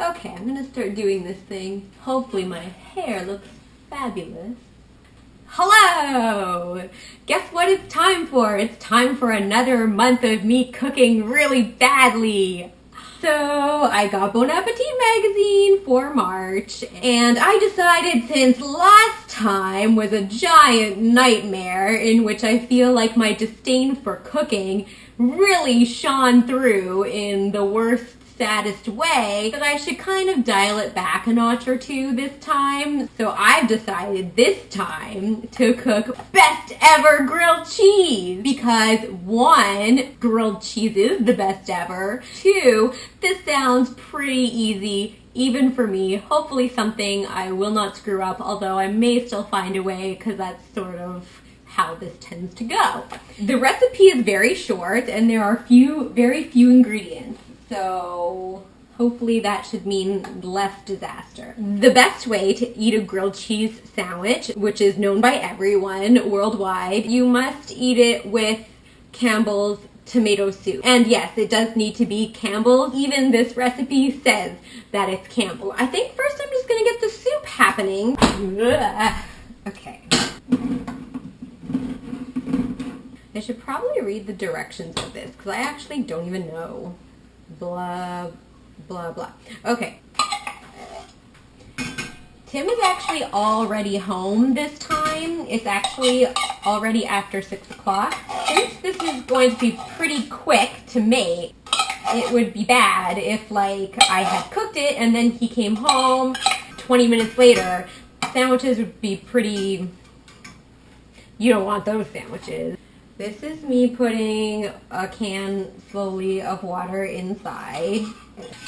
Okay, I'm gonna start doing this thing. Hopefully my hair looks fabulous. Hello! Guess what it's time for? It's time for another month of me cooking really badly. So I got Bon Appétit Magazine for March, and I decided since last time was a giant nightmare in which I feel like my disdain for cooking really shone through in the worst, saddest way, that I should kind of dial it back a notch or two this time. So I've decided this time to cook best ever grilled cheese, because one, grilled cheese is the best ever. Two, this sounds pretty easy even for me. Hopefully something I will not screw up, although I may still find a way, because that's sort of how this tends to go. The recipe is very short and there are very few ingredients. So hopefully that should mean less disaster. The best way to eat a grilled cheese sandwich, which is known by everyone worldwide, you must eat it with Campbell's tomato soup. And yes, it does need to be Campbell's. Even this recipe says that it's Campbell. I think first I'm just gonna get the soup happening. Okay. I should probably read the directions of this because I actually don't even know. Blah, blah, blah. Okay. Tim is actually already home this time. It's actually already after 6 o'clock. Since this is going to be pretty quick to make, it would be bad if like I had cooked it and then he came home 20 minutes later. Sandwiches would be pretty... You don't want those sandwiches. This is me putting a can slowly of water inside.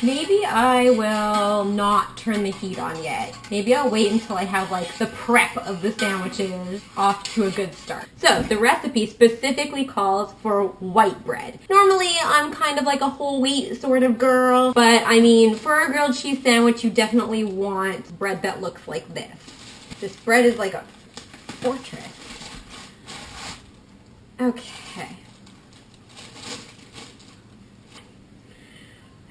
Maybe I will not turn the heat on yet. Maybe I'll wait until I have like the prep of the sandwiches off to a good start. So the recipe specifically calls for white bread. Normally I'm kind of like a whole wheat sort of girl, but I mean for a grilled cheese sandwich you definitely want bread that looks like this. This bread is like a fortress. Okay.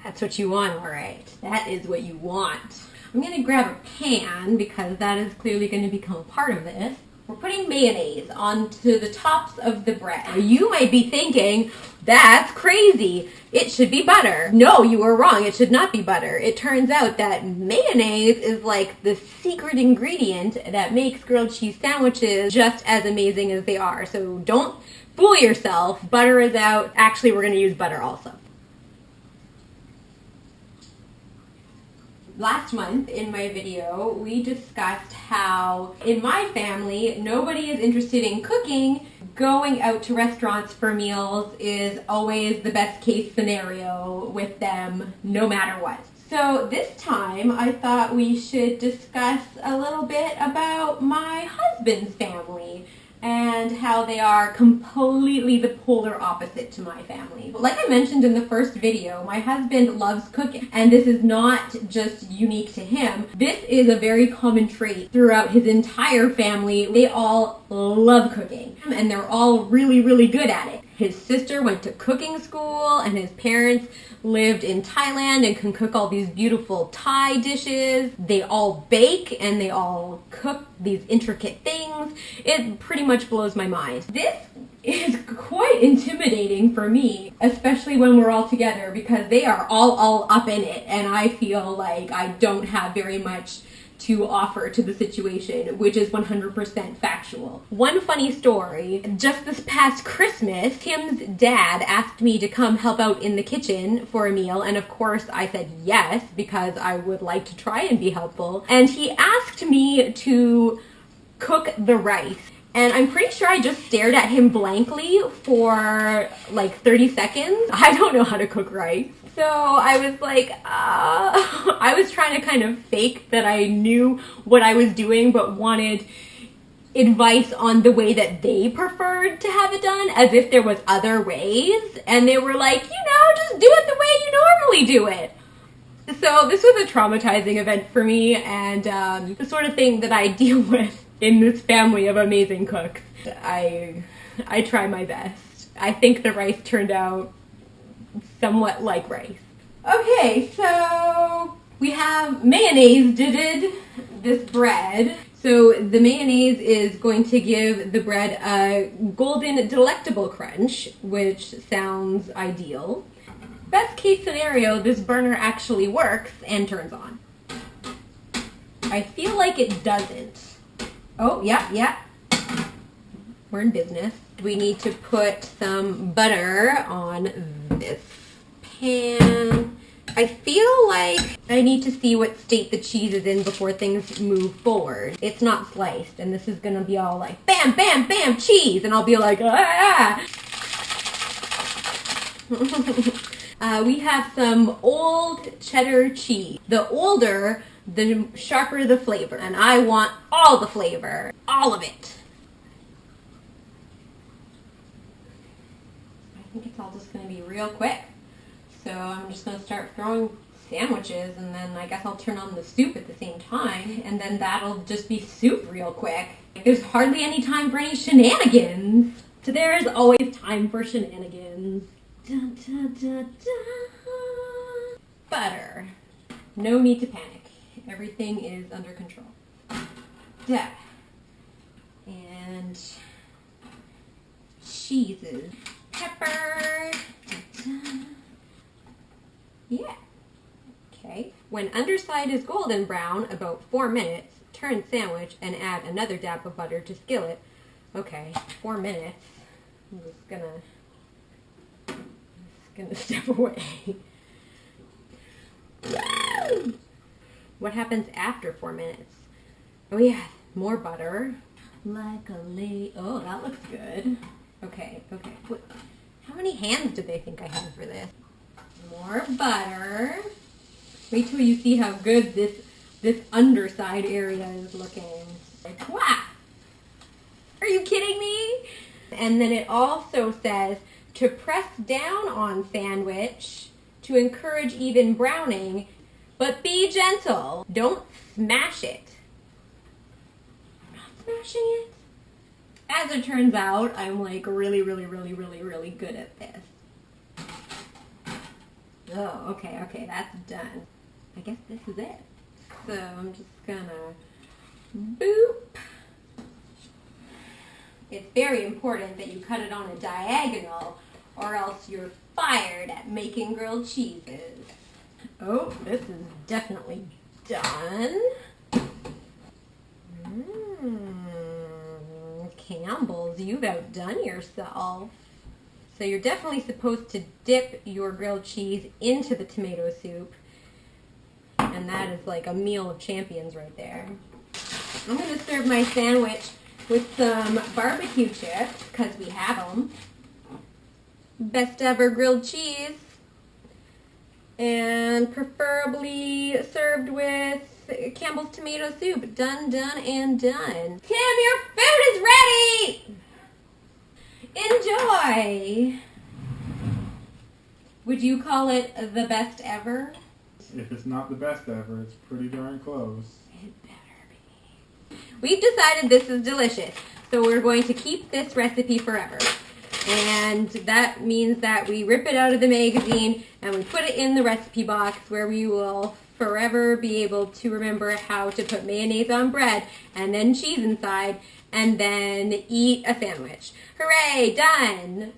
That's what you want, all right. That is what you want. I'm gonna grab a pan because that is clearly gonna become a part of this. We're putting mayonnaise onto the tops of the bread. Now, you might be thinking, that's crazy. It should be butter. No, you were wrong. It should not be butter. It turns out that mayonnaise is like the secret ingredient that makes grilled cheese sandwiches just as amazing as they are. So don't fool yourself. Butter is out. Actually, we're going to use butter also. Last month in my video, we discussed how in my family, nobody is interested in cooking. Going out to restaurants for meals is always the best case scenario with them, no matter what. So this time, I thought we should discuss a little bit about my husband's family and how they are completely the polar opposite to my family. Like I mentioned in the first video, my husband loves cooking, and this is not just unique to him. This is a very common trait throughout his entire family. They all love cooking, and they're all really, really good at it. His sister went to cooking school, and his parents lived in Thailand and can cook all these beautiful Thai dishes. They all bake and they all cook these intricate things. It pretty much blows my mind. This is quite intimidating for me, especially when we're all together, because they are all up in it, and I feel like I don't have very much to offer to the situation, which is 100% factual. One funny story, just this past Christmas, Tim's dad asked me to come help out in the kitchen for a meal, and of course I said yes, because I would like to try and be helpful, and he asked me to cook the rice. And I'm pretty sure I just stared at him blankly for like 30 seconds. I don't know how to cook rice. So I was like, I was trying to kind of fake that I knew what I was doing, but wanted advice on the way that they preferred to have it done, as if there was other ways. And they were like, just do it the way you normally do it. So this was a traumatizing event for me, and the sort of thing that I deal with in this family of amazing cooks. I try my best. I think the rice turned out somewhat like rice. Okay, so we mayonnaise did this bread. So the mayonnaise is going to give the bread a golden, delectable crunch, which sounds ideal. Best case scenario, this burner actually works and turns on. I feel like it doesn't. Oh, yeah. We're in business. We need to put some butter on this pan. I feel like I need to see what state the cheese is in before things move forward. It's not sliced, and this is gonna be all like, bam, bam, bam, cheese, and I'll be like, ah! We have some old cheddar cheese. The older, the sharper the flavor, and I want all the flavor, all of it. I think it's all just gonna be real quick. So I'm just going to start throwing sandwiches, and then I guess I'll turn on the soup at the same time, and then that'll just be soup real quick. There's hardly any time for any shenanigans. So there's always time for shenanigans. Dun, dun, dun, dun. Butter. No need to panic. Everything is under control. Yeah. And cheeses. Pepper. Dun, dun. Yeah. Okay. When underside is golden brown, about 4 minutes, turn sandwich and add another dab of butter to skillet. Okay, 4 minutes. I'm just gonna step away. What happens after 4 minutes? Oh yeah, more butter. Like a lady. Oh, that looks good. Okay. How many hands do they think I have for this? More butter. Wait till you see how good this underside area is looking. Like, wow! Are you kidding me? And then it also says to press down on sandwich to encourage even browning, but be gentle. Don't smash it. I'm not smashing it. As it turns out, I'm like really good at this. Oh, okay, that's done. I guess this is it. So I'm just gonna boop. It's very important that you cut it on a diagonal, or else you're fired at making grilled cheeses. Oh, this is definitely done. Campbell's, you've outdone yourself. So you're definitely supposed to dip your grilled cheese into the tomato soup. And that is like a meal of champions right there. I'm going to serve my sandwich with some barbecue chips, because we have them. Best ever grilled cheese. And preferably served with Campbell's tomato soup. Done, and done. Tim, your food is ready! Enjoy! Would you call it the best ever? If it's not the best ever, it's pretty darn close. It better be. We've decided this is delicious, so we're going to keep this recipe forever. And that means that we rip it out of the magazine and we put it in the recipe box, where we will forever be able to remember how to put mayonnaise on bread and then cheese inside and then eat a sandwich. Hooray, done!